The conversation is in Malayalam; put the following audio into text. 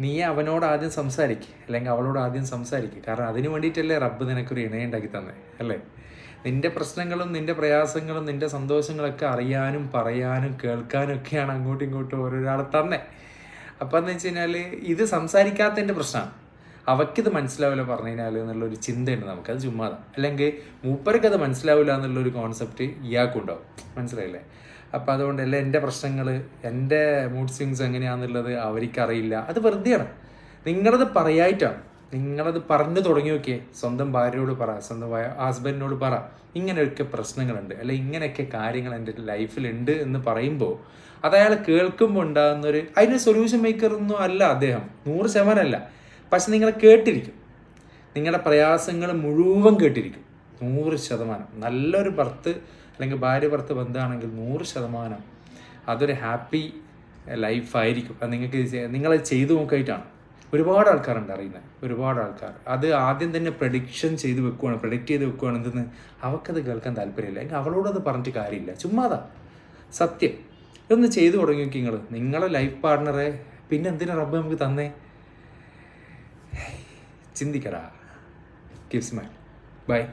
നീ അവനോട് ആദ്യം സംസാരിക്കുക, അല്ലെങ്കിൽ അവളോട് ആദ്യം സംസാരിക്കുക. കാരണം അതിന് വേണ്ടിയിട്ടല്ലേ റബ്ബ് നിനക്കൊരു ഇണയുണ്ടാക്കി തന്നെ, അല്ലേ? നിൻ്റെ പ്രശ്നങ്ങളും നിൻ്റെ പ്രയാസങ്ങളും നിൻ്റെ സന്തോഷങ്ങളൊക്കെ അറിയാനും പറയാനും കേൾക്കാനും ഒക്കെയാണ് അങ്ങോട്ടും ഇങ്ങോട്ടും ഓരോരാളെ തന്നെ. അപ്പം എന്ന് വെച്ച് കഴിഞ്ഞാൽ ഇത് സംസാരിക്കാത്തതിൻ്റെ പ്രശ്നമാണ്. അവയ്ക്കിത് മനസ്സിലാവില്ല പറഞ്ഞു കഴിഞ്ഞാൽ എന്നുള്ളൊരു ചിന്തയുണ്ട് നമുക്കത് ചുമ്മാതാണ്. അല്ലെങ്കിൽ മൂപ്പർക്കത് മനസ്സിലാവില്ല എന്നുള്ളൊരു കോൺസെപ്റ്റ് ഇയാൾക്കുണ്ടാവും. മനസ്സിലായില്ലേ? അപ്പം അതുകൊണ്ടല്ല എൻ്റെ പ്രശ്നങ്ങൾ, എൻ്റെ മൂഡ് സ്വിങ്സ് എങ്ങനെയാണെന്നുള്ളത് അവർക്കറിയില്ല. അത് വെറുതെയാണ്. നിങ്ങളത് പറയായിട്ടാണ്. നിങ്ങളത് പറഞ്ഞു തുടങ്ങി നോക്കിയേ. സ്വന്തം ഭാര്യയോട് പറ, സ്വന്തം ഹസ്ബൻഡിനോട് പറ, ഇങ്ങനെയൊക്കെ പ്രശ്നങ്ങളുണ്ട്, അല്ലെങ്കിൽ ഇങ്ങനെയൊക്കെ കാര്യങ്ങൾ എൻ്റെ ലൈഫിലുണ്ട് എന്ന് പറയുമ്പോൾ അത് അയാൾ കേൾക്കുമ്പോൾ ഉണ്ടാകുന്നൊരു, അതിന് സൊല്യൂഷൻ മേക്കറൊന്നും അല്ല അദ്ദേഹം, 100% അല്ല. പക്ഷെ നിങ്ങൾ കേട്ടിരിക്കും, നിങ്ങളുടെ പ്രയാസങ്ങൾ മുഴുവൻ കേട്ടിരിക്കും. 100%. നല്ലൊരു ഭർത്ത് അല്ലെങ്കിൽ ഭാര്യ ഭർത്ത് ബന്ധമാണെങ്കിൽ 100% അതൊരു ഹാപ്പി ലൈഫായിരിക്കും. അത് നിങ്ങളത് ചെയ്തു നോക്കിയിട്ടാണ്. ഒരുപാട് ആൾക്കാരുണ്ട് അറിയുന്നത്, ഒരുപാട് ആൾക്കാർ അത് ആദ്യം തന്നെ പ്രഡിക്റ്റ് ചെയ്ത് വെക്കുകയാണ് എന്തെന്ന്. അവൾക്കത് കേൾക്കാൻ താല്പര്യമില്ല, എങ്കിൽ അവളോടത് പറഞ്ഞിട്ട് കാര്യമില്ല, ചുമ്മാതാ. സത്യം. ഇതൊന്ന് ചെയ്തു തുടങ്ങി നോക്കി നിങ്ങളെ ലൈഫ് പാർട്ട്ണറെ. പിന്നെ എന്തിനാ റബ്ബ് നമുക്ക് തന്നേ? ചിന്തിക്കടാ. Keep smile. ബൈ.